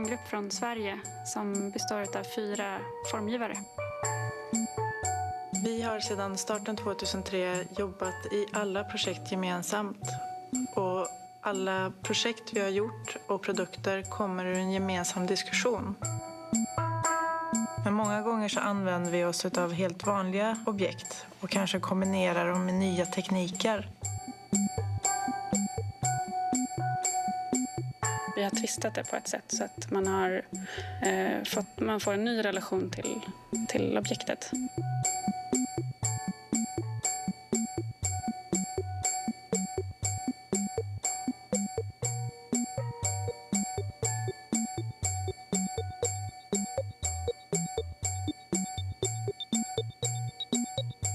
designgrupp från Sverige som består av 4 formgivare. Vi har sedan starten 2003 jobbat i alla projekt gemensamt. Och alla projekt vi har gjort och produkter kommer ur en gemensam diskussion. Men många gånger så använder vi oss av helt vanliga objekt och kanske kombinerar dem med nya tekniker. Vi har twistat det på ett sätt så att man får en ny relation till objektet.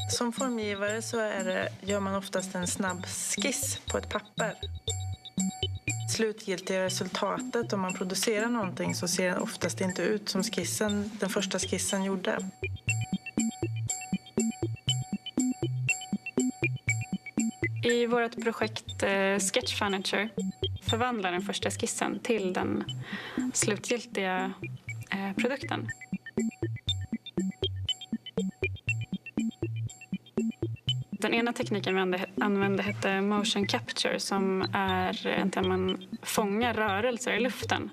Som formgivare så gör man oftast en snabb skiss på ett papper. Slutgiltiga resultatet om man producerar någonting så ser det oftast inte ut som den första skissen gjorde. I vårt projekt Sketch Furniture förvandlar den första skissen till den slutgiltiga produkten. Den ena tekniken vi använde hette motion capture som är att man fångar rörelser i luften.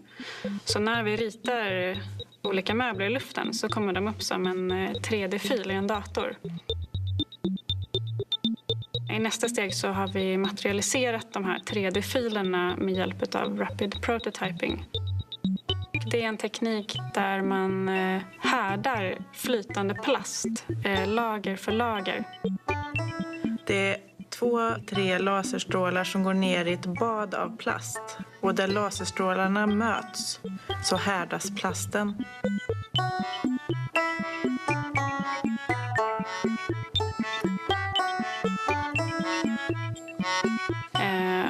Så när vi ritar olika möbler i luften så kommer de upp som en 3D-fil i en dator. I nästa steg så har vi materialiserat de här 3D-filerna med hjälp av rapid prototyping. Det är en teknik där man härdar flytande plast, lager för lager. Det är 2-3 laserstrålar som går ner i ett bad av plast. Och där laserstrålarna möts så härdas plasten.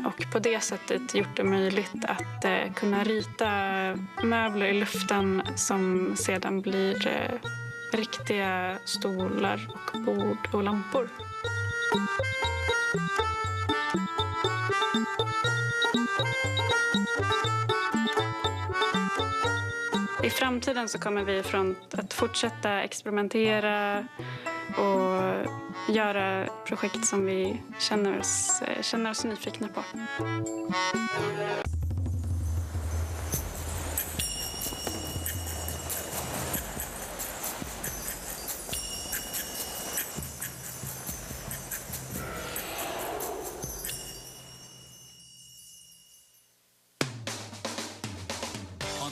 Och på det sättet gjort det möjligt att kunna rita möbler i luften som sedan blir riktiga stolar och bord och lampor. I framtiden så kommer vi att fortsätta experimentera och göra projekt som vi känner oss nyfikna på.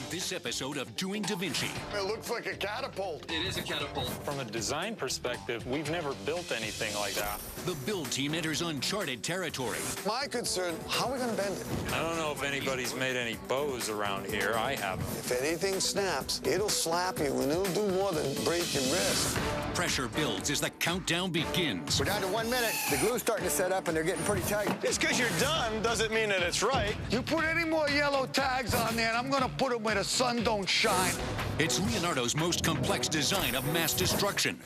This episode of Doing Da Vinci. It looks like a catapult. It is a catapult. From a design perspective, we've never built anything like that. The build team enters uncharted territory. My concern, how are we going to bend it? I don't know if anybody's made any bows around here. I haven't. If anything snaps, it'll slap you and it'll do more than break your wrist. Pressure builds as the countdown begins. We're down to 1 minute. The glue's starting to set up and they're getting pretty tight. Just because you're done doesn't mean that it's right. You put any more yellow tags on there and I'm going to put them where the sun don't shine. It's Leonardo's most complex design of mass destruction.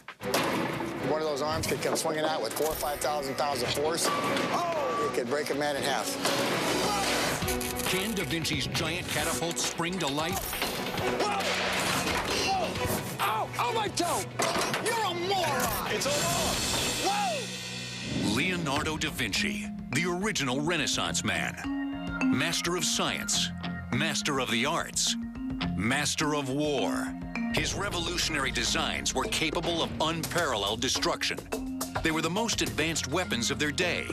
One of those arms could come swinging out with 4,000 or 5,000 pounds of force. Oh! It could break a man in half. Can Da Vinci's giant catapults spring to life? Whoa! Oh! Ow! Oh, my toe! You're a moron! It's all off. Whoa! Leonardo da Vinci, the original Renaissance man. Master of science, master of the arts, master of war. His revolutionary designs were capable of unparalleled destruction. They were the most advanced weapons of their day.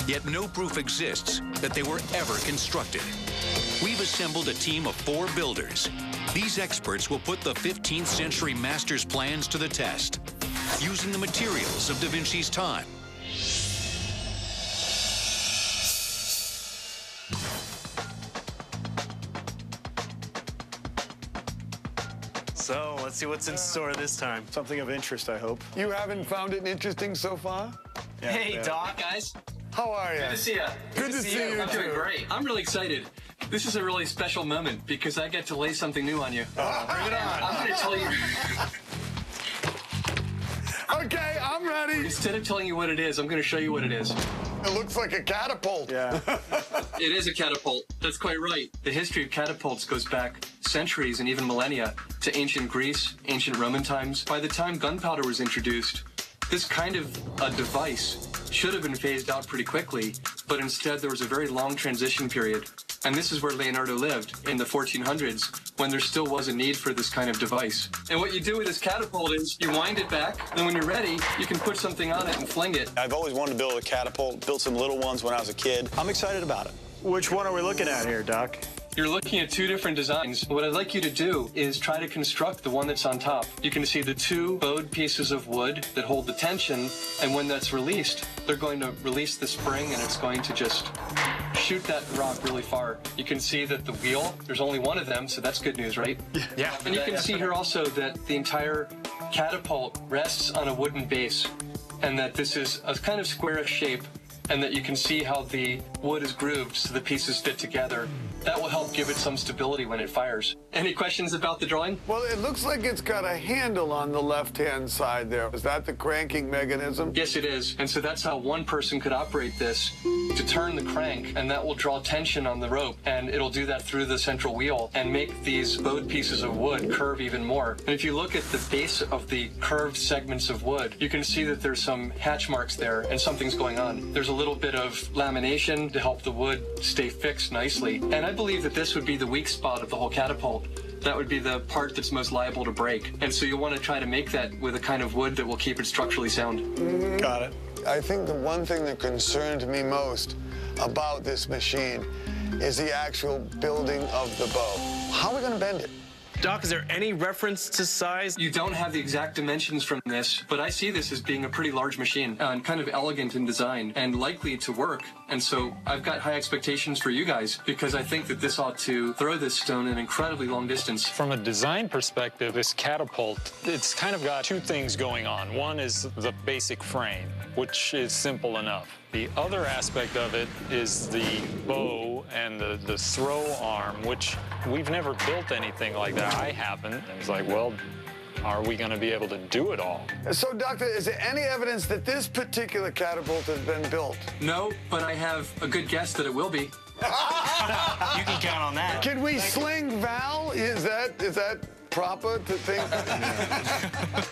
Yet no proof exists that they were ever constructed. We've assembled a team of 4 builders. These experts will put the 15th century master's plans to the test, using the materials of Da Vinci's time. So, let's see what's in store this time. Something of interest, I hope. You haven't found it interesting so far? Hey, Doc. Guys, How are you? good to see you. Good to see you, I'm doing too. great. I'm really excited. This is a really special moment because I get to lay something new on you. Bring it on. I'm going to tell you. Okay, I'm I'm ready. Instead of telling you what it is, I'm going to show you what it is. It looks like a catapult. Yeah. It is a catapult. That's quite right. The history of catapults goes back centuries and even millennia to ancient Greece, ancient Roman times. By the time gunpowder was introduced, this kind of a device should have been phased out pretty quickly, but instead there was a very long transition period. And this is where Leonardo lived in the 1400s, when there still was a need for this kind of device. And what you do with this catapult is you wind it back, and when you're ready, you can put something on it and fling it. I've always wanted to build a catapult, built some little ones when I was a kid. I'm excited about it. Which one are we looking at here, Doc? You're looking at two different designs. What I'd like you to do is try to construct the one that's on top. You can see the two bowed pieces of wood that hold the tension, and when that's released, they're going to release the spring, and it's going to just shoot that rock really far. You can see that the wheel, there's only one of them, so that's good news, right? Yeah. And you can see here also that the entire catapult rests on a wooden base, and that this is a kind of squarish shape, and that you can see how the wood is grooved so the pieces fit together. That will help give it some stability when it fires. Any questions about the drawing? Well, it looks like it's got a handle on the left-hand side there. Is that the cranking mechanism? Yes, it is. And so that's how one person could operate this, to turn the crank, and that will draw tension on the rope, and it'll do that through the central wheel and make these bowed pieces of wood curve even more. And if you look at the base of the curved segments of wood, you can see that there's some hatch marks there and something's going on. There's a little bit of lamination to help the wood stay fixed nicely. And I believe that this would be the weak spot of the whole catapult. That would be the part that's most liable to break. And so you'll want to try to make that with a kind of wood that will keep it structurally sound. Got it. I think the one thing that concerned me most about this machine is the actual building of the bow. How are we going to bend it? Doc, is there any reference to size? You don't have the exact dimensions from this, but I see this as being a pretty large machine and kind of elegant in design and likely to work. And so I've got high expectations for you guys because I think that this ought to throw this stone an incredibly long distance. From a design perspective, this catapult, it's kind of got two things going on. One is the basic frame, which is simple enough. The other aspect of it is the bow and the throw arm, which we've never built anything like that. I haven't. And it's like, well, are we going to be able to do it all? So, Doctor, is there any evidence that this particular catapult has been built? No, but I have a good guess that it will be. You can count on that. Can we sling Val? Is that proper to think?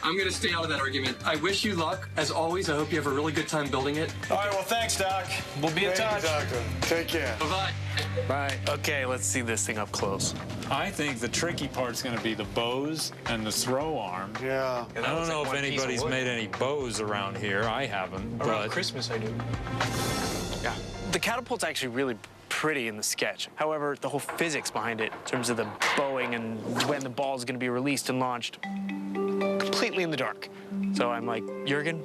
I'm going to stay out of that argument. I wish you luck. As always, I hope you have a really good time building it. All right, well, thanks, Doc. We'll be in touch. Doctor. Take care. Bye-bye. Right. Okay, let's see this thing up close. I think the tricky part's going to be the bows and the throw arm. Yeah. I don't know if anybody's made any bows around here. I haven't, but Christmas, I do. Yeah. The catapult's actually really pretty in the sketch. However, the whole physics behind it, in terms of the bowing and when the ball is going to be released and launched, completely in the dark. So I'm like, Jurgen,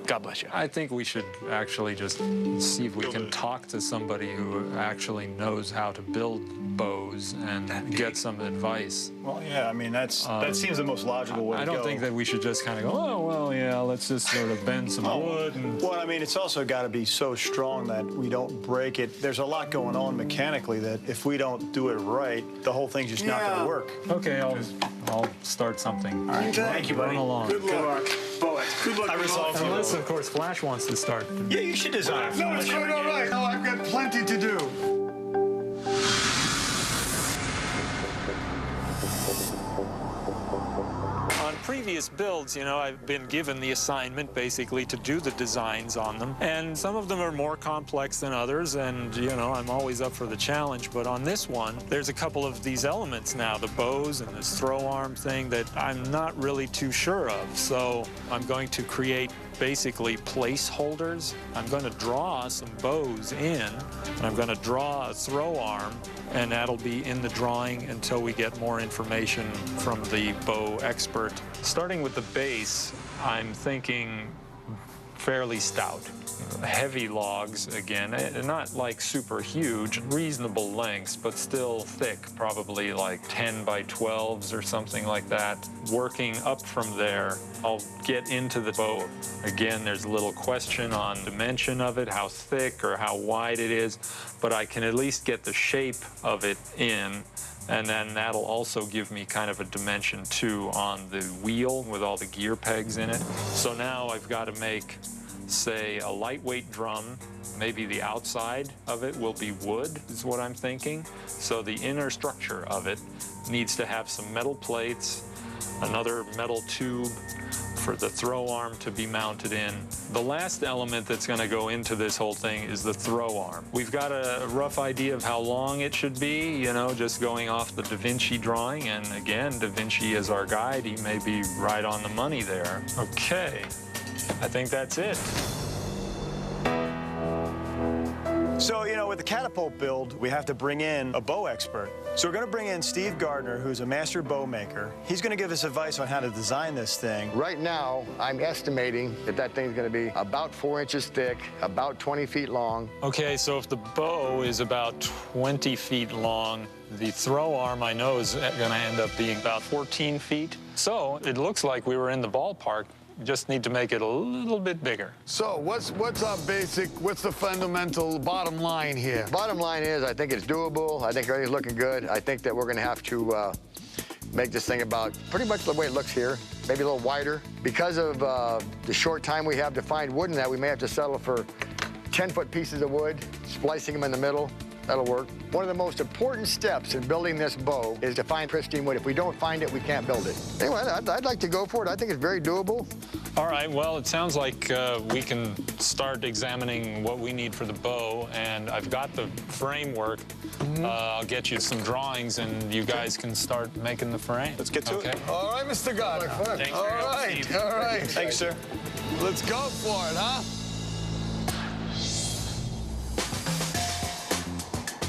God bless you. I think we should actually just see if we can talk to somebody who actually knows how to build bows and get some advice. Well, yeah, I mean, that seems the most logical way to go. I don't think that we should just kind of go, oh, well, yeah, let's just sort of bend some wood. And... Well, I mean, it's also got to be so strong that we don't break it. There's a lot going on mechanically that if we don't do it right, the whole thing's just not going to work. Okay, I'll start something. All right, thank you, buddy. Run along. Good luck. Bow it. Good luck. I resolve you. Unless, of course, Flash wants to start. Yeah, you should design. No, it's going all right. No, I've got plenty to do. On previous builds, you know, I've been given the assignment basically to do the designs on them. And some of them are more complex than others, and, you know, I'm always up for the challenge. But on this one, there's a couple of these elements now, the bows and this throw arm thing, that I'm not really too sure of. So I'm going to create basically placeholders. I'm going to draw some bows in, and I'm going to draw a throw arm, and that'll be in the drawing until we get more information from the bow expert. Starting with the base, I'm thinking fairly stout. Heavy logs, again, not like super huge, reasonable lengths, but still thick, probably like 10 by 12s or something like that. Working up from there, I'll get into the bow. Again, there's a little question on dimension of it, how thick or how wide it is, but I can at least get the shape of it in. And then that'll also give me kind of a dimension too on the wheel with all the gear pegs in it. So now I've got to make, say, a lightweight drum. Maybe the outside of it will be wood, is what I'm thinking. So the inner structure of it needs to have some metal plates, another metal tube for the throw arm to be mounted in. The last element that's going to go into this whole thing is the throw arm. We've got a rough idea of how long it should be, you know, just going off the Da Vinci drawing. And again, Da Vinci is our guide. He may be right on the money there. Okay, I think that's it. So, you know, with the catapult build, we have to bring in a bow expert. So we're going to bring in Steve Gardner, who's a master bow maker. He's going to give us advice on how to design this thing. Right now, I'm estimating that thing's going to be about 4 inches thick, about 20 feet long. Okay, so if the bow is about 20 feet long, the throw arm I know is going to end up being about 14 feet. So it looks like we were in the ballpark. Just need to make it a little bit bigger. So what's the fundamental bottom line here? Bottom line is, I think it's doable. I think everything's looking good. I think that we're going to have to make this thing about pretty much the way it looks here, maybe a little wider. Because of the short time we have to find wood in that, we may have to settle for 10-foot pieces of wood, splicing them in the middle. That'll work. One of the most important steps in building this bow is to find pristine wood. If we don't find it, we can't build it. Anyway, I'd like to go for it. I think it's very doable. All right, well, it sounds like we can start examining what we need for the bow, and I've got the framework. I'll get you some drawings, and you guys can start making the frame. Let's get to it. All right, Mr. Gardner. Thanks All for your help, right, Steve. all right. Thanks, sir. Let's go for it, huh?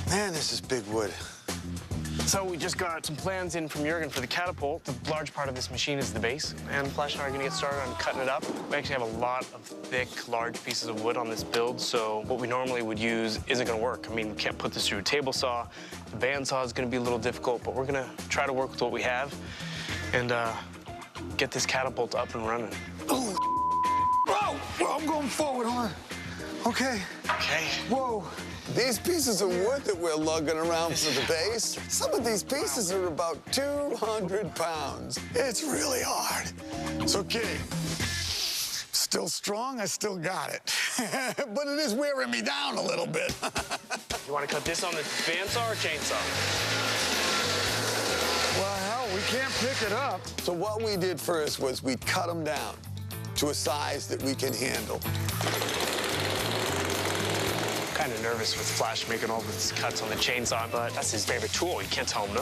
Man, this is big wood. So we just got some plans in from Jurgen for the catapult. The large part of this machine is the base, and Flash and I are gonna get started on cutting it up. We actually have a lot of thick, large pieces of wood on this build, so what we normally would use isn't gonna work. I mean, we can't put this through a table saw. The bandsaw is gonna be a little difficult, but we're gonna try to work with what we have and get this catapult up and running. Oh, well, I'm going forward, hold on. Okay. Okay. Whoa. These pieces of wood that we're lugging around for the base, some of these pieces are about 200 pounds. It's really hard. It's okay. Still strong, I still got it. But it is wearing me down a little bit. You want to cut this on the bandsaw or chainsaw? Well, hell, we can't pick it up. So what we did first was we cut them down to a size that we can handle. Kind of nervous with Flash making all these cuts on the chainsaw, but that's his favorite tool. You can't tell him no.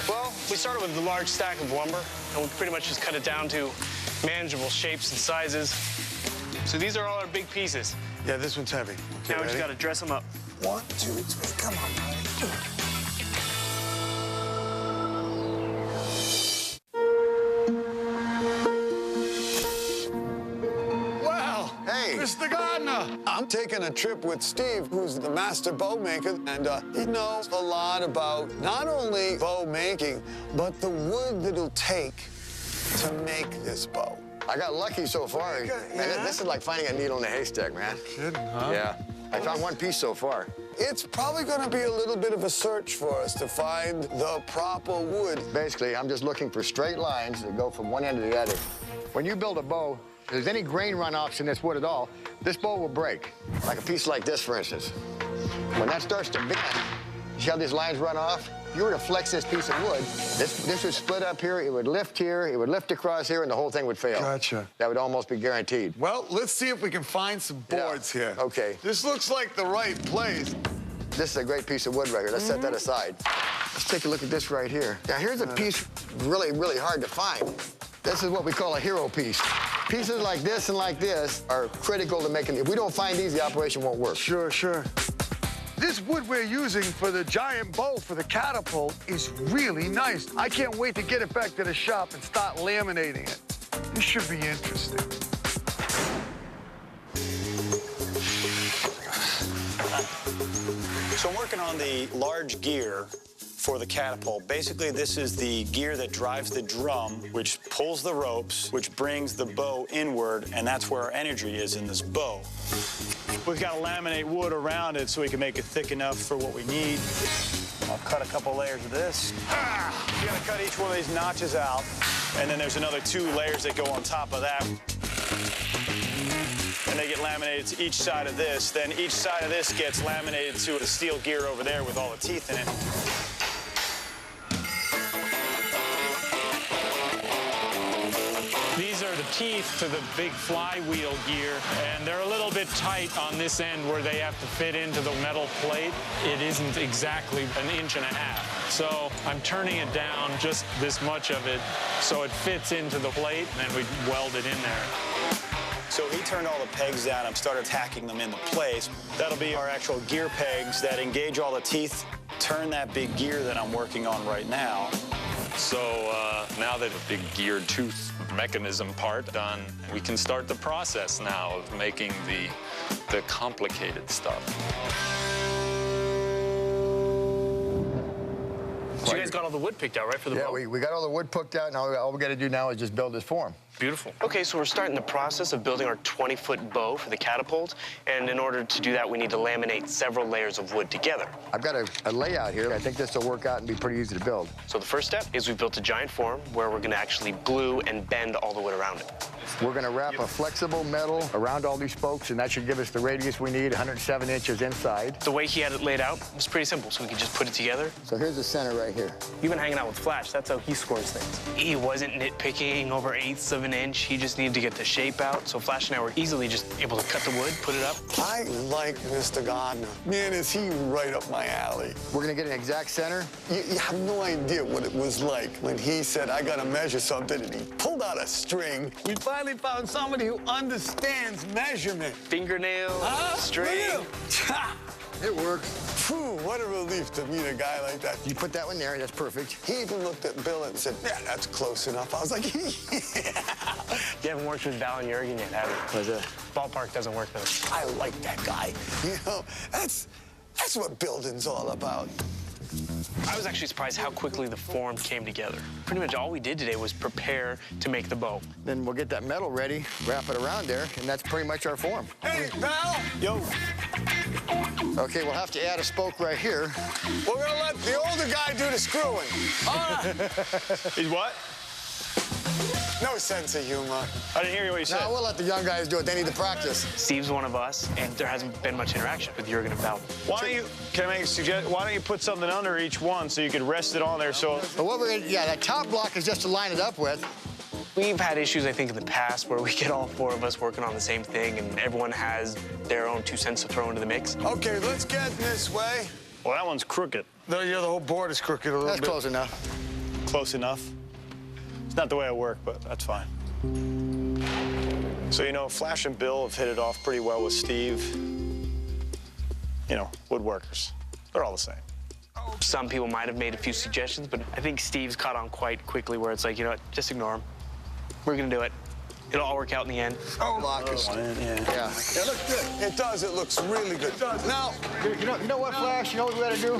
Well, we started with a large stack of lumber, and we pretty much just cut it down to manageable shapes and sizes. So these are all our big pieces. Yeah, this one's heavy. Okay, Now we just got to dress them up. 1, 2, 3, come on, buddy. Mr. Gardner, I'm taking a trip with Steve, who's the master bow maker, and he knows a lot about not only bow making, but the wood that it'll take to make this bow. I got lucky so far. Man, this is like finding a needle in a haystack, man. Kidding, huh? Yeah. I found one piece so far. It's probably going to be a little bit of a search for us to find the proper wood. Basically, I'm just looking for straight lines that go from one end to the other. When you build a bow, if there's any grain runoffs in this wood at all, this bow will break. Like a piece like this, for instance. When that starts to bend, you see how these lines run off? If you were to flex this piece of wood, this would split up here, it would lift across here, and the whole thing would fail. Gotcha. That would almost be guaranteed. Well, let's see if we can find some boards here. Okay. This looks like the right place. This is a great piece of wood right here. Let's set that aside. Let's take a look at this right here. Now, here's a piece really, really hard to find. This is what we call a hero piece. Pieces like this and like this are critical to making. If we don't find these, the operation won't work. Sure, sure. This wood we're using for the giant bow for the catapult is really nice. I can't wait to get it back to the shop and start laminating it. This should be interesting. So I'm working on the large gear for the catapult. Basically, this is the gear that drives the drum, which pulls the ropes, which brings the bow inward, and that's where our energy is in this bow. We've got to laminate wood around it so we can make it thick enough for what we need. I'll cut a couple layers of this. You gotta cut each one of these notches out. And then there's another 2 layers that go on top of that. And they get laminated to each side of this. Then each side of this gets laminated to the steel gear over there with all the teeth in it. These are the teeth to the big flywheel gear, and they're a little bit tight on this end where they have to fit into the metal plate. It isn't exactly 1.5 inches. So I'm turning it down just this much of it so it fits into the plate, and then we weld it in there. So he turned all the pegs down and started tacking them into place. That'll be our actual gear pegs that engage all the teeth, turn that big gear that I'm working on right now. So now that the big geared tooth mechanism part done, we can start the process now of making the complicated stuff. So you guys got all the wood picked out, right, for the bow? Yeah, we got all the wood picked out. Now all we got to do now is just build this form. Beautiful. Okay, so we're starting the process of building our 20-foot bow for the catapult, and in order to do that, we need to laminate several layers of wood together. I've got a layout here. I think this will work out and be pretty easy to build. So the first step is we've built a giant form where we're going to actually glue and bend all the wood around it. We're going to wrap a flexible metal around all these spokes, and that should give us the radius we need, 107 inches inside. The way he had it laid out was pretty simple, so we could just put it together. So here's the center right here. You've been hanging out with Flash. That's how he scores things. He wasn't nitpicking over 1/8 of an inch. He just needed to get the shape out. So Flash and I were easily just able to cut the wood, put it up. I like Mr. Gardner. Man, is he right up my alley. We're going to get an exact center. You have no idea what it was like when he said, I got to measure something, and he pulled out a string. We finally found somebody who understands measurement. Fingernail, string. It works. Phew, what a relief to meet a guy like that. You put that one there, that's perfect. He even looked at Bill and said, yeah, that's close enough. I was like, yeah. You haven't worked with Val and Jurgen yet, have you? What's that? Ballpark doesn't work though. I like that guy. You know, that's what building's all about. I was actually surprised how quickly the form came together. Pretty much all we did today was prepare to make the bow. Then we'll get that metal ready, wrap it around there, and that's pretty much our form. Hey, Val. Yo. Okay, we'll have to add a spoke right here. We're gonna let the older guy do the screwing. He's what? No sense of humor. I didn't hear what you said. No, we'll let the young guys do it. They need to practice. Steve's one of us, and there hasn't been much interaction with Jurgen and Val. Can I make a suggestion? Why don't you put something under each one so you could rest it on there so... But what we're gonna, that top block is just to line it up with. We've had issues, I think, in the past where we get all 4 of us working on the same thing, and everyone has their own 2 cents to throw into the mix. Okay, let's get this way. Well, that one's crooked. No, yeah, the whole board is crooked a little bit. That's close enough. Close enough. It's not the way I work, but that's fine. So, you know, Flash and Bill have hit it off pretty well with Steve. You know, woodworkers. They're all the same. Some people might have made a few suggestions, but I think Steve's caught on quite quickly where it's like, you know what, just ignore him. We're gonna do it. It'll all work out in the end. Block is... Yeah. It looks good. It does. It looks really good. It does. Now... You know what, Flash? You know what we gotta do?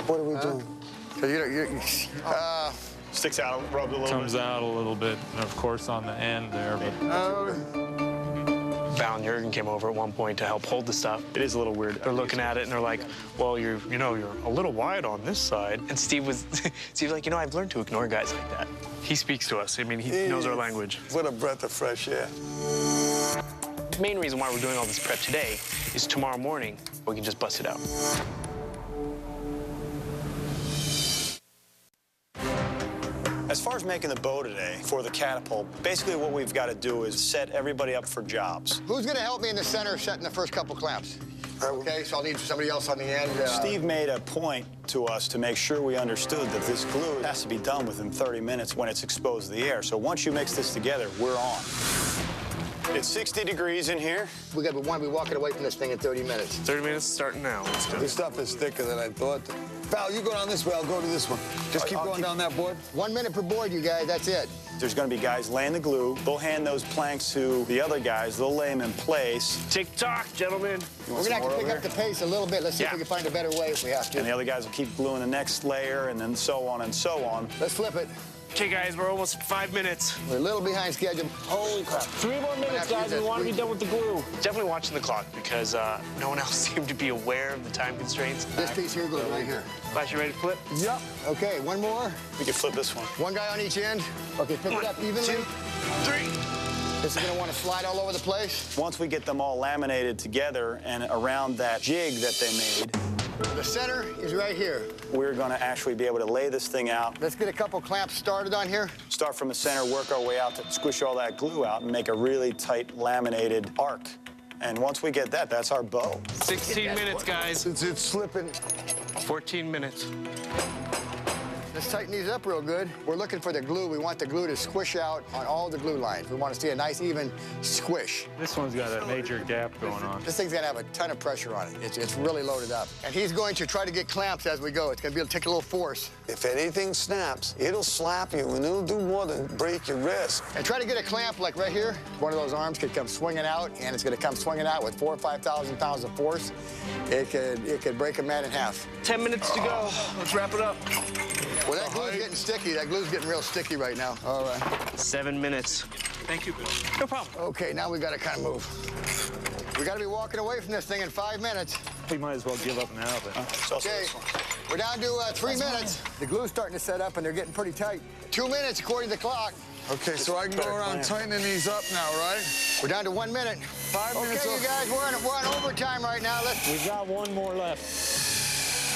What are we doing? Sticks out, rubbed a little Comes out a little bit, of course, on the end there, but... Val and Jurgen came over at one point to help hold the stuff. It is a little weird. They're looking at it and they're like, well, you're a little wide on this side. And Steve's like, you know, I've learned to ignore guys like that. He speaks to us. I mean, he knows our language. What a breath of fresh air. The main reason why we're doing all this prep today is tomorrow morning we can just bust it out. As far as making the bow today for the catapult, basically what we've got to do is set everybody up for jobs. Who's gonna help me in the center setting the first couple clamps? Okay, so I'll need somebody else on the end. Steve made a point to us to make sure we understood that this glue has to be done within 30 minutes when it's exposed to the air. So once you mix this together, we're on. It's 60 degrees in here. We want to be walking away from this thing in 30 minutes. 30 minutes starting now. Let's go. This stuff is thicker than I thought. Val, you go down this way. I'll go to this one. Just keep going down that board. 1 minute per board, you guys. That's it. There's going to be guys laying the glue. They'll hand those planks to the other guys. They'll lay them in place. Tick-tock, gentlemen. We're going to have to pick up the pace a little bit. Let's see if we can find a better way if we have to. And the other guys will keep gluing the next layer and then so on and so on. Let's flip it. Okay, guys, we're almost 5 minutes. We're a little behind schedule. Holy crap. 3 more minutes, guys. We want to be done with the glue. Definitely watching the clock because no one else seemed to be aware of the time constraints. This piece here goes right here. Flash, you ready to flip? Yep. Okay, one more. We can flip this one. One guy on each end. Okay, pick it up evenly. 2, 3. This is gonna want to slide all over the place. Once we get them all laminated together and around that jig that they made, the center is right here. we're going to actually be able to lay this thing out. Let's get a couple clamps started on here. Start from the center, work our way out to squish all that glue out and make a really tight laminated arc. And once we get that, that's our bow. 16 minutes, guys. It's slipping. 14 minutes. Let's tighten these up real good. We're looking for the glue. We want the glue to squish out on all the glue lines. We want to see a nice, even squish. This one's got a major gap going on. This thing's gonna have a ton of pressure on it. It's really loaded up. And he's going to try to get clamps as we go. It's gonna be able to take a little force. If anything snaps, it'll slap you and it'll do more than break your wrist. And try to get a clamp like right here. One of those arms could come swinging out, and it's gonna come swinging out with 4,000 or 5,000 pounds of force. It could break a man in half. 10 minutes to go. Let's wrap it up. Well, that glue's getting sticky. That glue's getting real sticky right now. All right. 7 minutes. Thank you, Bill. No problem. Okay, now we gotta kind of move. We gotta be walking away from this thing in 5 minutes. We might as well give up now, but... Okay, we're down to 3 minutes. The glue's starting to set up, and they're getting pretty tight. 2 minutes, according to the clock. Okay, so I can go around tightening these up now, right? We're down to 1 minute. 5 minutes. Okay, you guys, we're on overtime right now. We've got one more left.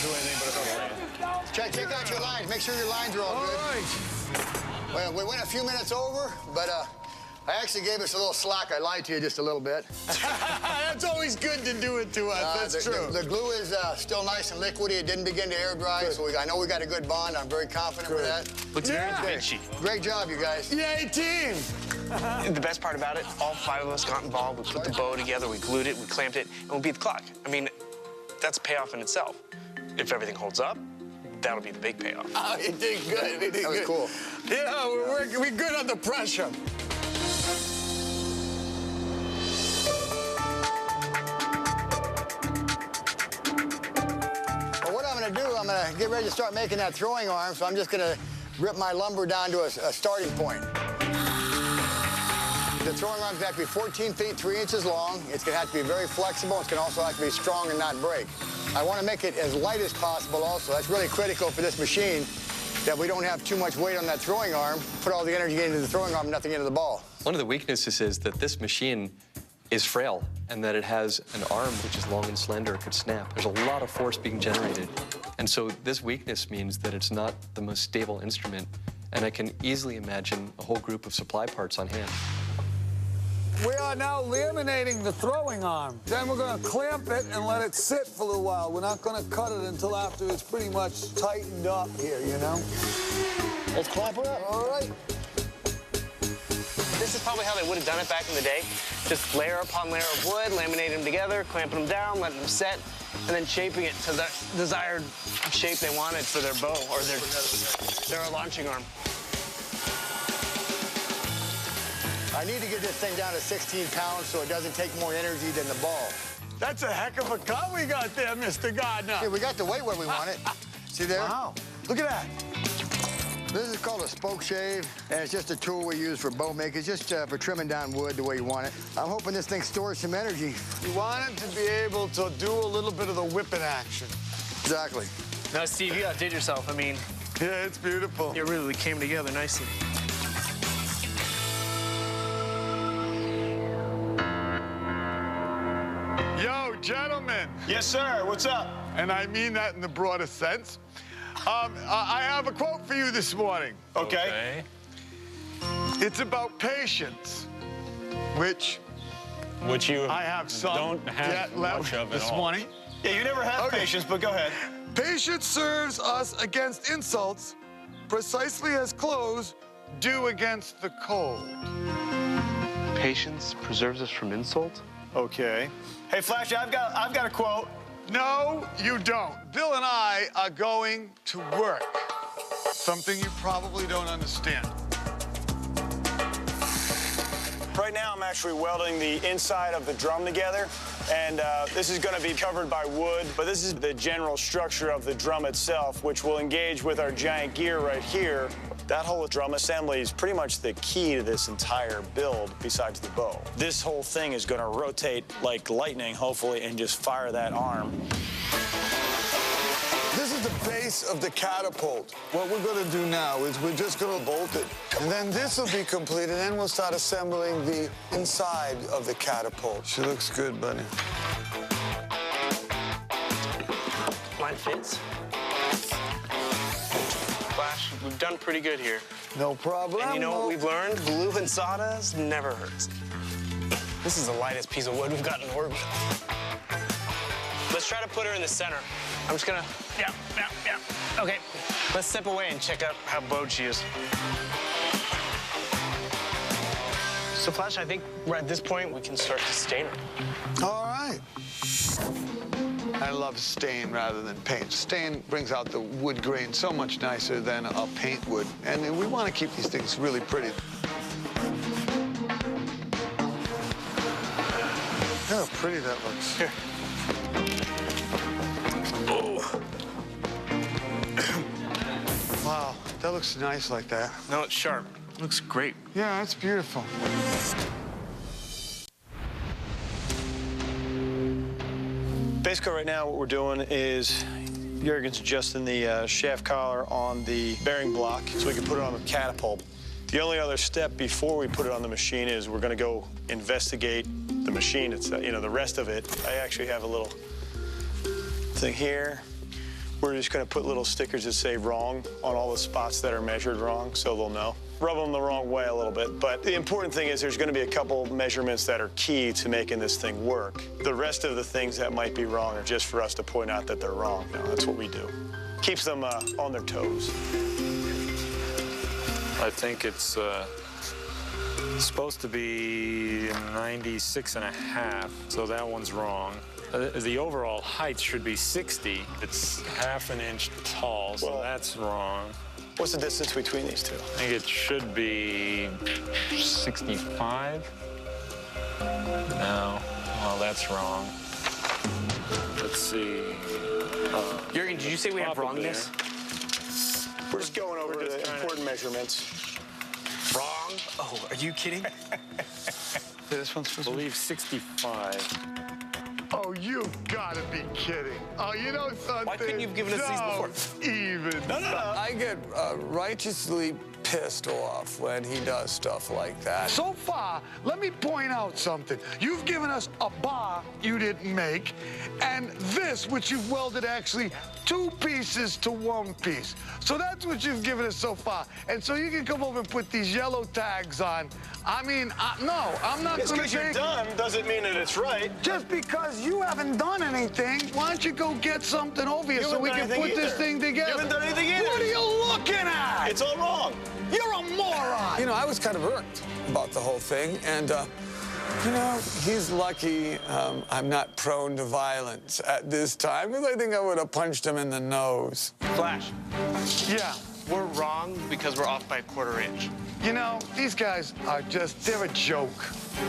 Do anything but try to take out your lines. Make sure your lines are all good. All right. Well, we went a few minutes over, but I actually gave us a little slack. I lied to you just a little bit. That's always good to do it to us. That's true. The glue is still nice and liquidy. It didn't begin to air dry, so I know we got a good bond. I'm very confident with that. Looks very Vinci. Great job, you guys. Yay, team! The best part about it, all 5 of us got involved. We put the bow together, we glued it, we clamped it, and we beat the clock. I mean, that's a payoff in itself. If everything holds up, that'll be the big payoff. Oh, you did good. You did good. That was cool. Yeah, we're good under pressure. Well, what I'm gonna do, I'm gonna get ready to start making that throwing arm, so I'm just gonna rip my lumber down to a starting point. The throwing arm's got to be 14 feet, 3 inches long. It's gonna have to be very flexible. It's gonna also have to be strong and not break. I want to make it as light as possible also. That's really critical for this machine, that we don't have too much weight on that throwing arm, put all the energy into the throwing arm, nothing into the ball. One of the weaknesses is that this machine is frail and that it has an arm which is long and slender, it could snap. There's a lot of force being generated. And so this weakness means that it's not the most stable instrument, and I can easily imagine a whole group of supply parts on hand. We are now laminating the throwing arm. Then we're going to clamp it and let it sit for a little while. We're not going to cut it until after it's pretty much tightened up here, you know? Let's clamp it up. All right. This is probably how they would have done it back in the day. Just layer upon layer of wood, laminating them together, clamping them down, letting them set, and then shaping it to the desired shape they wanted for their bow or their launching arm. I need to get this thing down to 16 pounds so it doesn't take more energy than the ball. That's a heck of a cut we got there, Mr. Gardner. Yeah, we got the weight where we want it. See there? Wow. Look at that. This is called a spoke shave, and it's just a tool we use for bow making. It's just for trimming down wood the way you want it. I'm hoping this thing stores some energy. You want it to be able to do a little bit of the whipping action. Exactly. Now, Steve, you outdid yourself. I mean, Yeah, it's beautiful. it really came together nicely. Yo, gentlemen. Yes, sir. What's up? And I mean that in the broadest sense. I have a quote for you this morning. Okay. It's about patience, which you I have some don't have yet left much of this at all. morning. Yeah, you never have patience, but go ahead. Patience serves us against insults precisely as clothes do against the cold. Patience preserves us from insult? Okay. Hey, Flash, I've got a quote. No, you don't. Bill and I are going to work. Something you probably don't understand. Right now, I'm actually welding the inside of the drum together, and this is going to be covered by wood, but this is the general structure of the drum itself, which will engage with our giant gear right here. That whole drum assembly is pretty much the key to this entire build besides the bow. This whole thing is going to rotate like lightning, hopefully, and just fire that arm. This is the base of the catapult. What we're going to do now is we're just going to bolt it. And then this will be completed, and then we'll start assembling the inside of the catapult. She looks good, buddy. Mine fits. Flash, we've done pretty good here. No problem. And you know what we've learned? Glue and sawdust never hurts. This is the lightest piece of wood we've got to work with. Let's try to put her in the center. I'm just gonna, yeah. Okay, let's step away and check out how bowed she is. So, Flash, I think we're at this point, we can start to stain her. All right. I love stain rather than paint. Stain brings out the wood grain so much nicer than a paint would. And we want to keep these things really pretty. Look how pretty that looks. Here. Wow, that looks nice like that. No, it's sharp. Looks great. Yeah, it's beautiful. Basically, right now, what we're doing is Jurgen's adjusting the shaft collar on the bearing block so we can put it on the catapult. The only other step before we put it on the machine is we're going to go investigate the machine. It's, you know, the rest of it. I actually have a little thing here. We're just going to put little stickers that say wrong on all the spots that are measured wrong, so they'll know. Rub them the wrong way a little bit, but the important thing is there's going to be a couple measurements that are key to making this thing work. The rest of the things that might be wrong are just for us to point out that they're wrong. You know, that's what we do. Keeps them on their toes. I think it's supposed to be 96.5, so that one's wrong. The overall height should be 60. It's half an inch tall, so that's wrong. What's the distance between these two? I think it should be 65. No, well, that's wrong. Let's see. Jurgen, did you say we have wrongness? We're just going over the important measurements. Wrong? Oh, are you kidding? This one's supposed to believe 65. Oh, you've got to be kidding. Oh, you know something? Why couldn't you have given us these before? Even. No. I get righteously pissed off when he does stuff like that. So far, let me point out something. You've given us a bar you didn't make, and this, which you've welded actually 2 pieces to 1 piece. So that's what you've given us so far. And so you can come over and put these yellow tags on. I mean, no, I'm not going to take... Just because you're done doesn't mean that it's right. Just because you haven't done anything, why don't you go get something over here so we can put this thing together? You haven't done anything either. What are you looking at? It's all wrong. You're a moron. You know, I was kind of irked about the whole thing, and, you know, he's lucky I'm not prone to violence at this time, because I think I would have punched him in the nose. Flash. Yeah. We're wrong because we're off by a 1/4 inch. You know, these guys are just, they're a joke.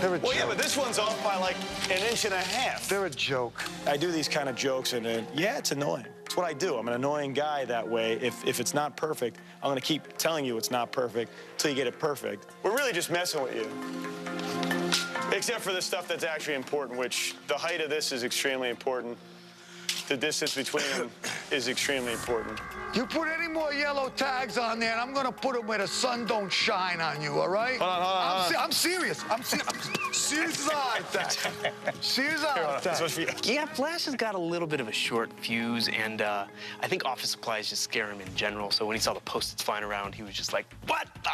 They're a joke. Well, yeah, but this one's off by like 1.5 inches. They're a joke. I do these kind of jokes, and yeah, it's annoying. It's what I do. I'm an annoying guy that way. If it's not perfect, I'm going to keep telling you it's not perfect until you get it perfect. We're really just messing with you. Except for the stuff that's actually important, which the height of this is extremely important. The distance between them is extremely important. You put any more yellow tags on there, and I'm going to put them where the sun don't shine on you, all right? Hold on. I'm serious. I'm serious about that. Serious about that. Yeah, Flash has got a little bit of a short fuse, and I think office supplies just scare him in general. So when he saw the Post-its flying around, he was just like, what the?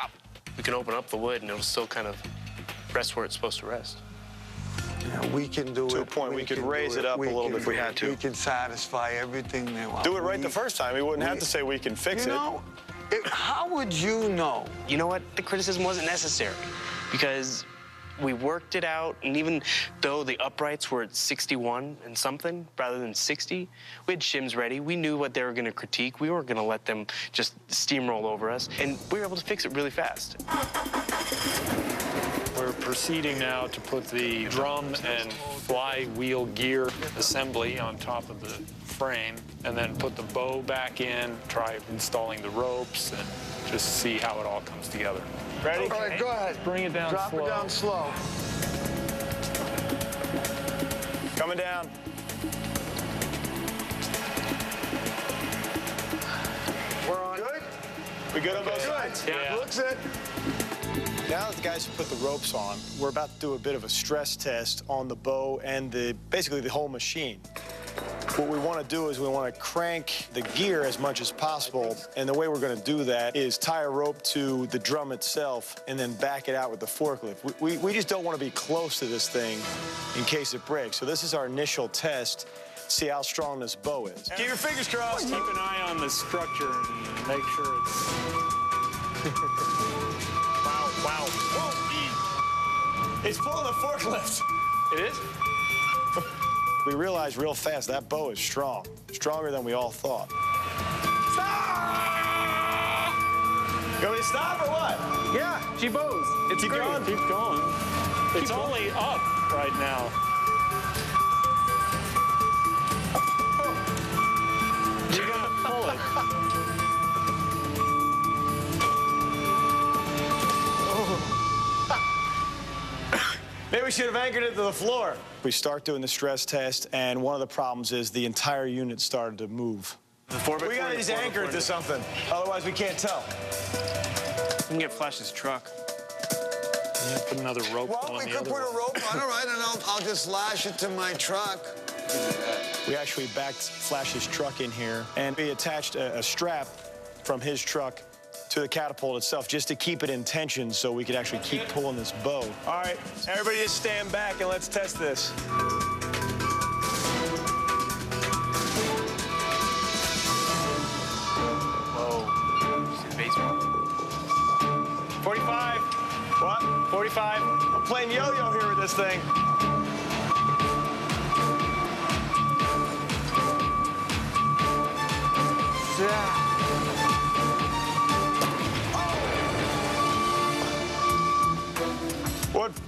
We can open up the wood, and it'll still kind of rest where it's supposed to rest. Yeah, we can do it. To a point, we could raise it up a little bit if we had to. We can satisfy everything they want. Do it right the first time. We wouldn't have to say we can fix it. You know, how would you know? You know what? The criticism wasn't necessary because we worked it out, and even though the uprights were at 61 and something rather than 60, we had shims ready. We knew what they were going to critique. We weren't going to let them just steamroll over us, and we were able to fix it really fast. We're proceeding now to put the drum and flywheel gear assembly on top of the frame, and then put the bow back in, try installing the ropes, and just see how it all comes together. Ready? All right, go ahead. Bring it down Drop slow. it down slow. Coming down. We're on. Good? We good on both sides? Yeah. Looks it. Now that the guys have put the ropes on, we're about to do a bit of a stress test on the bow and basically the whole machine. What we want to do is we want to crank the gear as much as possible, and the way we're going to do that is tie a rope to the drum itself and then back it out with the forklift. We just don't want to be close to this thing in case it breaks. So this is our initial test, see how strong this bow is. Keep your fingers crossed. Keep an eye on the structure and make sure it's... Wow. Whoa. It's pulling the forklift. It is? We realized real fast that bow is strong, stronger than we all thought. Stop! You want me to stop or what? Yeah, she bows. It's Keep great. going. Keep going. It's only up right now. You gotta pull it. Maybe we should have anchored it to the floor. We start doing the stress test, and one of the problems is the entire unit started to move. We gotta just anchor it to something, otherwise we can't tell. We can get Flash's truck. Yeah, put another rope Well, on we the could other put one. a rope on, all right, and I'll just lash it to my truck. We actually backed Flash's truck in here, and we attached a strap from his truck to the catapult itself just to keep it in tension so we could actually keep pulling this bow. All right, everybody just stand back and let's test this. Whoa. See the base roll? 45. What? 45. I'm playing yo-yo here with this thing. Yeah.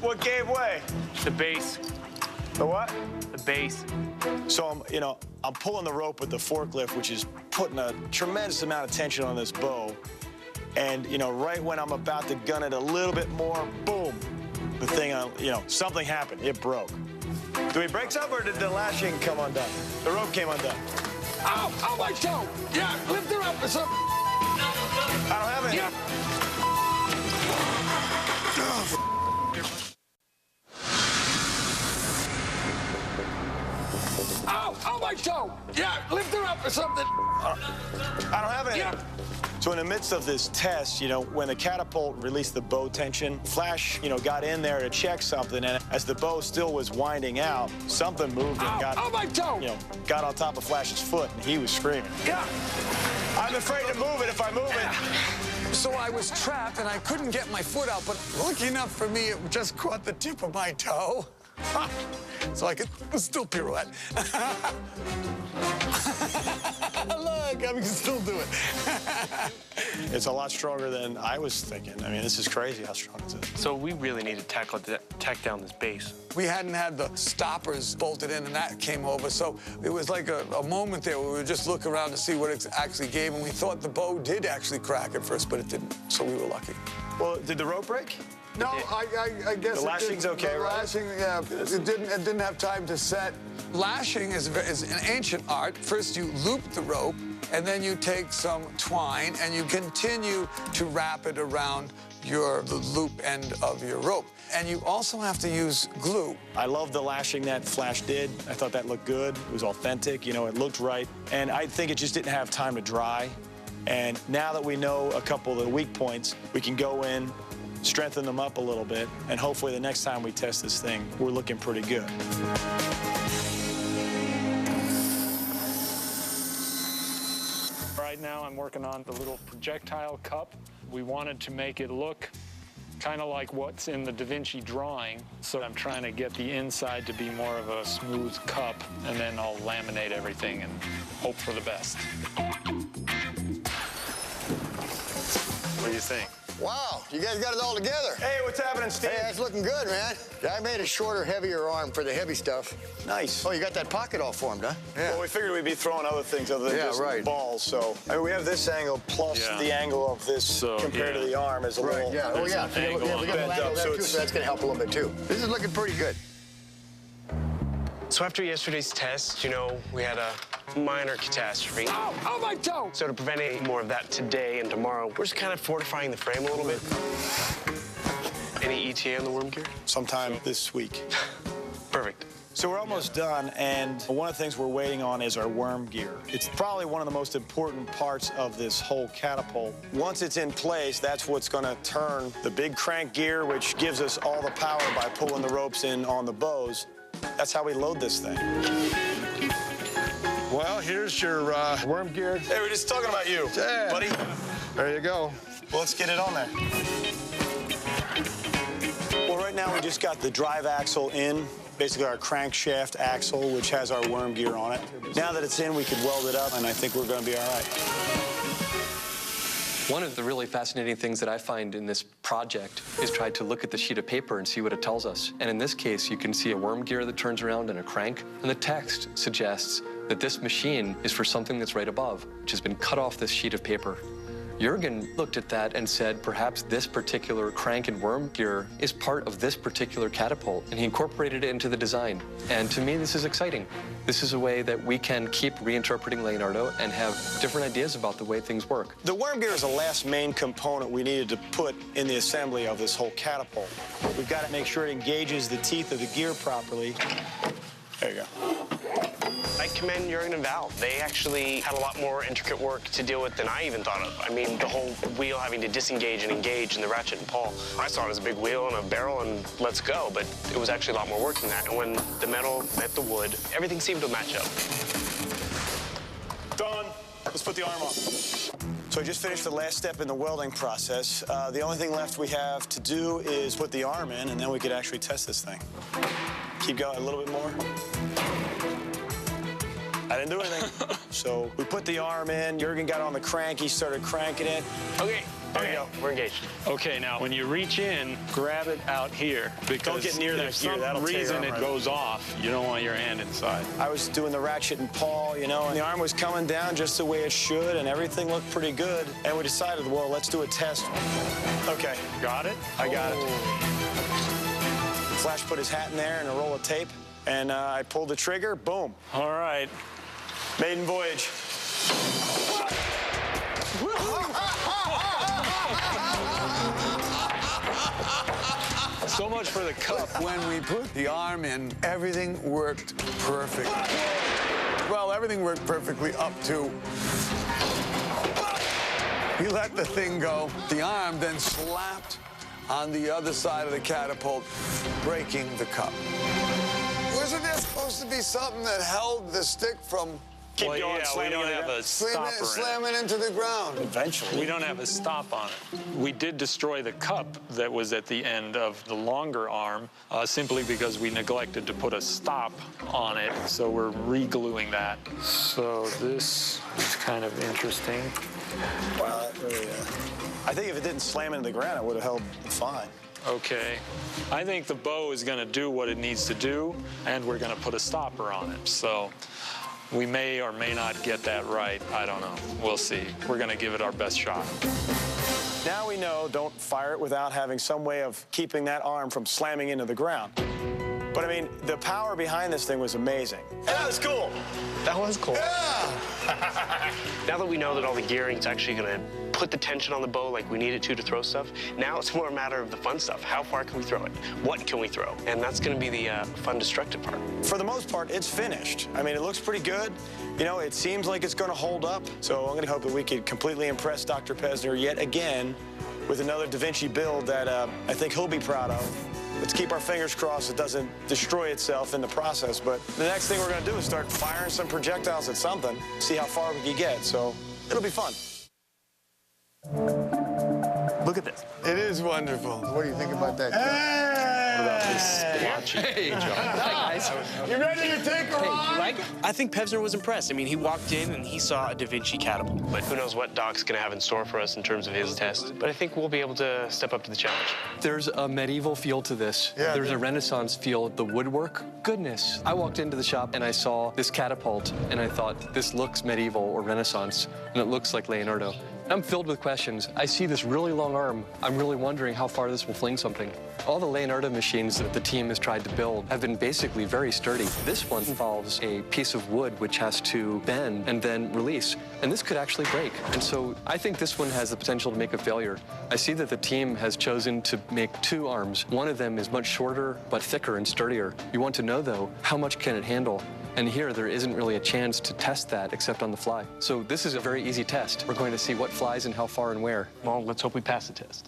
What gave way? The base. The what? The base. So I'm pulling the rope with the forklift, which is putting a tremendous amount of tension on this bow. And, right when I'm about to gun it a little bit more, boom, the thing, something happened. It broke. Did we break something, or did the lashing come undone? The rope came undone. Ow! Ow, my toe! Yeah, lift her up or something. I don't have any. Yeah. Ow! Ow, my toe! Yeah, lift her up or something. I don't have any. Yeah. So in the midst of this test, when the catapult released the bow tension, Flash, got in there to check something, and as the bow still was winding out, something moved and got, my toe! Got on top of Flash's foot, and he was screaming. Yeah. I'm afraid to move it if I move it. So I was trapped, and I couldn't get my foot out, but lucky enough for me, it just caught the tip of my toe. So I could still pirouette. Look, I can still do it. It's a lot stronger than I was thinking. I mean, this is crazy how strong it is. So we really need to tack down this base. We hadn't had the stoppers bolted in, and that came over. So it was like a moment there where we would just look around to see what it actually gave, and we thought the bow did actually crack at first, but it didn't. So we were lucky. Well, did the rope break? No, I guess the lashing's okay, the right? Lashing, yeah, it didn't have time to set. Lashing is an ancient art. First, you loop the rope, and then you take some twine, and you continue to wrap it around the loop end of your rope. And you also have to use glue. I love the lashing that Flash did. I thought that looked good. It was authentic, it looked right. And I think it just didn't have time to dry. And now that we know a couple of the weak points, we can go in, strengthen them up a little bit, and hopefully the next time we test this thing, we're looking pretty good. Right now I'm working on the little projectile cup. We wanted to make it look kind of like what's in the Da Vinci drawing. So I'm trying to get the inside to be more of a smooth cup, and then I'll laminate everything and hope for the best. What do you think? Wow, you guys got it all together. Hey, what's happening, Steve? Hey, that's looking good, man. I made a shorter, heavier arm for the heavy stuff. Nice. Oh, you got that pocket all formed, huh? Yeah. Well, we figured we'd be throwing other things other than just balls. So, I mean, we have this angle plus the angle of this compared to the arm is a little. Yeah. Oh, yeah. We got a little angle there, too, so that's going to help a little bit, too. This is looking pretty good. So after yesterday's test, you know, we had a minor catastrophe. Oh, my toe! So to prevent any more of that today and tomorrow, we're just kind of fortifying the frame a little bit. Any ETA on the worm gear? Sometime this week. Perfect. So we're almost done, and one of the things we're waiting on is our worm gear. It's probably one of the most important parts of this whole catapult. Once it's in place, that's what's going to turn the big crank gear, which gives us all the power by pulling the ropes in on the bows. That's how we load this thing. Well, here's your worm gear. Hey, we're just talking about you, buddy. There you go. Well, let's get it on there. Well, right now we just got the drive axle in, basically our crankshaft axle, which has our worm gear on it. Now that it's in, we can weld it up, and I think we're going to be all right. One of the really fascinating things that I find in this project is try to look at the sheet of paper and see what it tells us. And in this case, you can see a worm gear that turns around and a crank. And the text suggests that this machine is for something that's right above, which has been cut off this sheet of paper. Jürgen looked at that and said, perhaps this particular crank and worm gear is part of this particular catapult, and he incorporated it into the design. And to me, this is exciting. This is a way that we can keep reinterpreting Leonardo and have different ideas about the way things work. The worm gear is the last main component we needed to put in the assembly of this whole catapult. We've got to make sure it engages the teeth of the gear properly. There you go. I commend Jürgen and Val. They actually had a lot more intricate work to deal with than I even thought of. I mean, the whole wheel having to disengage and engage in the ratchet and pawl. I saw it as a big wheel and a barrel and let's go, but it was actually a lot more work than that. And when the metal met the wood, everything seemed to match up. Done. Let's put the arm on. So I just finished the last step in the welding process. The only thing left we have to do is put the arm in, and then we could actually test this thing. Keep going a little bit more. I didn't do anything. So we put the arm in. Jürgen got on the crank. He started cranking it. Okay, there you go. We're engaged. Okay, now when you reach in, grab it out here. Because don't get near that if gear. That'll some reason it right goes off, you don't want your hand inside. I was doing the ratchet and pawl, you know, and the arm was coming down just the way it should, and everything looked pretty good. And we decided, well, let's do a test. Okay. Got it? I got it. Flash put his hat in there and a roll of tape, and I pulled the trigger. Boom. All right. Maiden voyage. So much for the cup. When we put the arm in, everything worked perfect. Well, everything worked perfectly up to... We let the thing go. The arm then slapped on the other side of the catapult, breaking the cup. Wasn't there supposed to be something that held the stick from... Keep Well, going, yeah, we don't have a stopper Slam it into the ground. Eventually. We don't have a stop on it. We did destroy the cup that was at the end of the longer arm simply because we neglected to put a stop on it, so we're re-gluing that. So this is kind of interesting. Wow, that really, I think if it didn't slam into the ground, it would have held fine. Okay. I think the bow is going to do what it needs to do, and we're going to put a stopper on it. So we may or may not get that right. I don't know. We'll see. We're going to give it our best shot. Now we know don't fire it without having some way of keeping that arm from slamming into the ground. But I mean, the power behind this thing was amazing. That was cool. That was cool. Yeah! Now that we know that all the gearing's actually going to put the tension on the bow like we need it to throw stuff, now it's more a matter of the fun stuff. How far can we throw it? What can we throw? And that's going to be the fun destructive part. For the most part, it's finished. I mean, it looks pretty good. You know, it seems like it's going to hold up. So I'm going to hope that we could completely impress Dr. Pesner yet again with another Da Vinci build that I think he'll be proud of. Let's keep our fingers crossed it doesn't destroy itself in the process. But the next thing we're going to do is start firing some projectiles at something, see how far we can get. So it'll be fun. Look at this. It is wonderful. What do you think about that? Hey! What about Hey, John. Hi, guys. You ready to take her on? You like it? I think Pevsner was impressed. I mean, he walked in and he saw a Da Vinci catapult. But who knows what Doc's going to have in store for us in terms of his test. But I think we'll be able to step up to the challenge. There's a medieval feel to this. Yeah, There's a Renaissance feel. The woodwork, goodness. I walked into the shop and I saw this catapult and I thought, this looks medieval or Renaissance, and it looks like Leonardo. I'm filled with questions. I see this really long arm. I'm really wondering how far this will fling something. All the Leonardo machines that the team has tried to build have been basically very sturdy. This one involves a piece of wood which has to bend and then release, and this could actually break. And so I think this one has the potential to make a failure. I see that the team has chosen to make 2 arms. One of them is much shorter, but thicker and sturdier. You want to know, though, how much can it handle? And here, there isn't really a chance to test that except on the fly. So this is a very easy test. We're going to see what flies and how far and where. Well, let's hope we pass the test.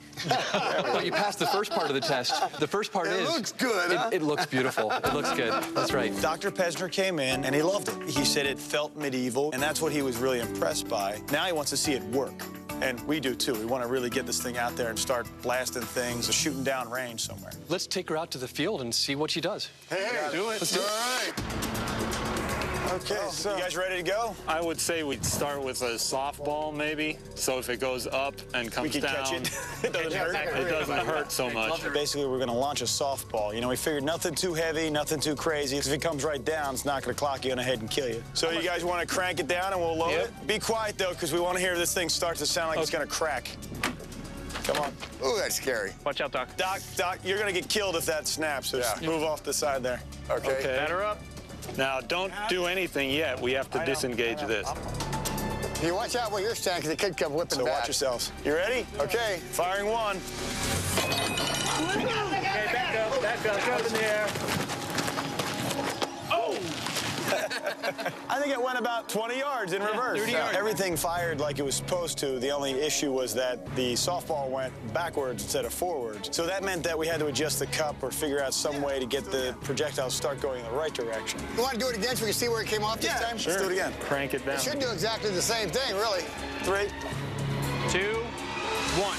Well, you passed the first part of the test. The first part It looks good, huh? It looks beautiful. It looks good. That's right. Dr. Pevsner came in, and he loved it. He said it felt medieval, and that's what he was really impressed by. Now he wants to see it work. And we do, too. We want to really get this thing out there and start blasting things, shooting down range somewhere. Let's take her out to the field and see what she does. Hey, do it. Let's do it. All right. Okay, so you guys ready to go? I would say we'd start with a softball, maybe. So if it goes up and We comes can down, catch it. It doesn't hurt. it doesn't hurt so much. Basically, we're going to launch a softball. You know, we figured nothing too heavy, nothing too crazy. If it comes right down, it's not going to clock you on the head and kill you. So you guys want to crank it down and we'll load it? Be quiet, though, because we want to hear this thing start to sound like it's going to crack. Come on. Ooh, that's scary. Watch out, Doc. Doc, you're going to get killed if that snaps. So just move off the side there. Okay. Batter up. Now, don't do anything yet. We have to disengage this. You watch out where you're standing, because it could come whipping So back. watch yourselves. You ready? Okay. Firing 1. Okay, back up in the air. Oh! I think it went about 20 yards in reverse. 30 yards. Everything fired like it was supposed to. The only issue was that the softball went backwards instead of forwards. So that meant that we had to adjust the cup or figure out some way to get the projectile to start going in the right direction. You want to do it again so we can see where it came off this time? Let's do it again. Crank it down. It should do exactly the same thing, really. 3, 2, 1.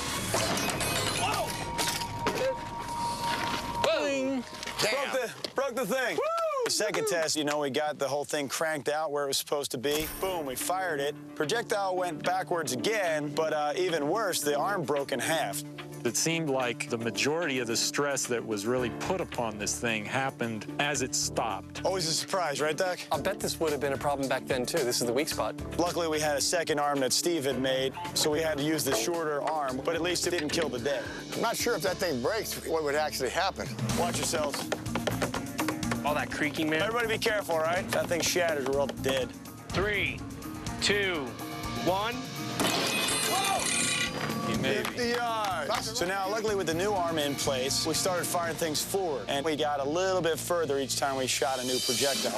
Boing. Broke the thing. Woo! The second test, you know, we got the whole thing cranked out where it was supposed to be. Boom, we fired it. Projectile went backwards again, but even worse, the arm broke in half. It seemed like the majority of the stress that was really put upon this thing happened as it stopped. Always a surprise, right, Doc? I'll bet this would have been a problem back then, too. This is the weak spot. Luckily, we had a second arm that Steve had made, so we had to use the shorter arm, but at least it didn't kill the day. I'm not sure if that thing breaks, what would actually happen. Watch yourselves. All that creaking, man. Everybody be careful, all right? That thing shattered, we're all dead. 3, 2, 1. Maybe. 50 yards. So now, luckily, with the new arm in place, we started firing things forward, and we got a little bit further each time we shot a new projectile.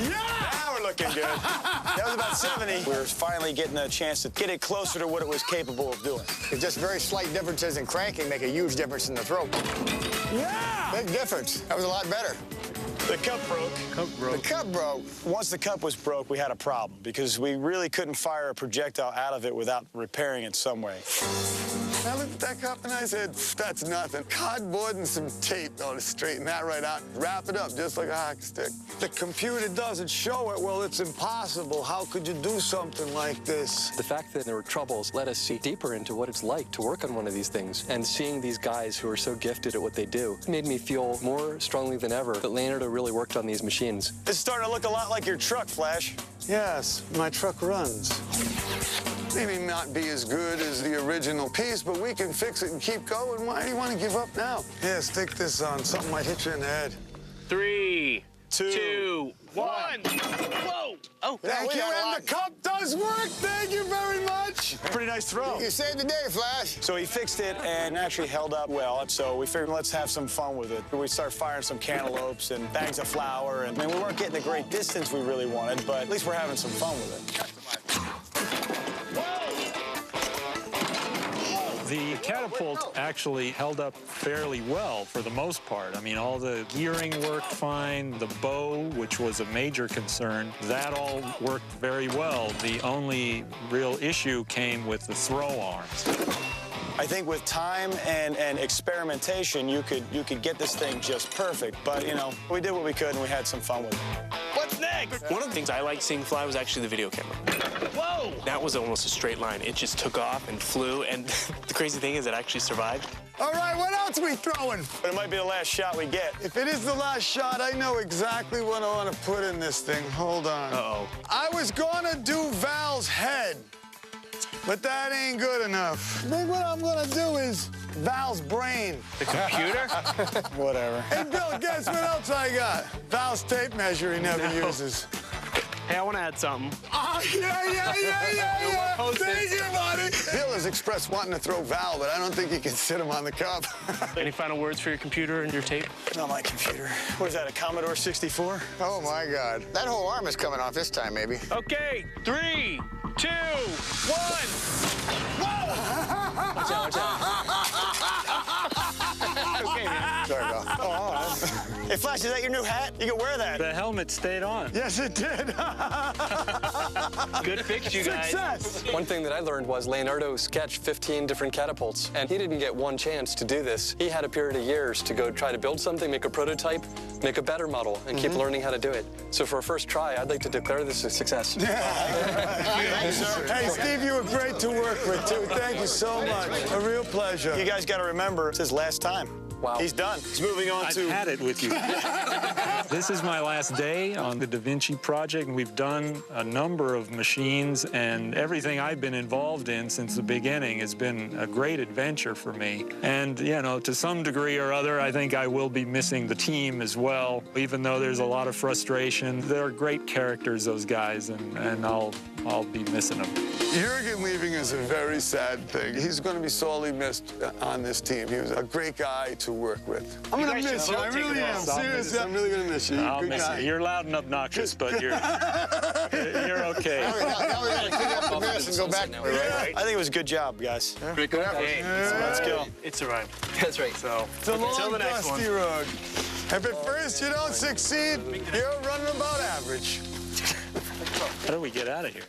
Yeah! Now we're looking good. That was about 70. We were finally getting a chance to get it closer to what it was capable of doing. It's just very slight differences in cranking make a huge difference in the throw. Yeah! Big difference. That was a lot better. The cup broke. The cup broke. Once the cup was broke, we had a problem because we really couldn't fire a projectile out of it without repairing it some way. I looked at that cup and I said, that's nothing. Cardboard and some tape ought to straighten that right out. Wrap it up just like a hockey stick. The computer doesn't show it. Well, it's impossible. How could you do something like this? The fact that there were troubles let us see deeper into what it's like to work on one of these things. And seeing these guys who are so gifted at what they do made me feel more strongly than ever that Leonardo really worked on these machines. It's starting to look a lot like your truck, Flash. Yes, my truck runs. Maybe not be as good as the original piece, but we can fix it and keep going. Why do you want to give up now? Yeah, stick this on. Something might hit you in the head. 3, 2, 1. Whoa! Oh, thank you, and the cup does work. Thank you very much. Pretty nice throw. You saved the day, Flash. So he fixed it and actually held up well. And so we figured, let's have some fun with it. We started firing some cantaloupes and bags of flour. And I mean, we weren't getting the great distance we really wanted, but at least we're having some fun with it. The catapult actually held up fairly well for the most part. I mean, all the gearing worked fine. The bow, which was a major concern, that all worked very well. The only real issue came with the throw arms. I think with time and experimentation, you could get this thing just perfect. But, you know, we did what we could, and we had some fun with it. What's next? One of the things I liked seeing fly was actually the video camera. Whoa! That was almost a straight line. It just took off and flew, and the crazy thing is it actually survived. All right, what else we throwing? But it might be the last shot we get. If it is the last shot, I know exactly what I want to put in this thing. Hold on. Uh-oh. I was gonna do Val's head, but that ain't good enough. I think what I'm gonna do is Val's brain. The computer? Whatever. Hey, Bill, guess what else I got? Val's tape measure he never uses. Hey, I want to add something. Yeah. Thank you, buddy. Bill has expressed wanting to throw Val, but I don't think he can sit him on the cup. Any final words for your computer and your tape? Not my computer. What is that, a Commodore 64? Oh, my God. That whole arm is coming off this time, maybe. Okay, 3, 2, 1. Whoa! Watch out. Okay, man. Sorry, Val. Hey, Flash, is that your new hat? You can wear that. The helmet stayed on. Yes, it did. Good fix, you guys. Success. One thing that I learned was Leonardo sketched 15 different catapults, and he didn't get one chance to do this. He had a period of years to go try to build something, make a prototype, make a better model, and keep learning how to do it. So for a first try, I'd like to declare this a success. Thanks, sir. Hey, Steve, you were great to work with, too. Thank you so much. A real pleasure. You guys got to remember, it's his last time. Wow. He's done. He's moving on I've to... had it with you. This is my last day on the Da Vinci project, and we've done a number of machines, and everything I've been involved in since the beginning has been a great adventure for me. And, you know, to some degree or other, I think I will be missing the team as well, even though there's a lot of frustration. They're great characters, those guys, and I'll be missing them. Jurgen leaving is a very sad thing. He's going to be sorely missed on this team. He was a great guy to work with. I'm going to miss you. I really am. Seriously, I'm really going to miss you. I'll Good miss guy. you. You're loud and obnoxious, but you're okay. Now we got to clean up the mess and go back. I think it was a good job, guys. Great good effort. Hey, Let's go. it survived. That's right. So, It's a until long, the next one. dusty road. If at first you don't succeed, you're running about average. How do we get out of here?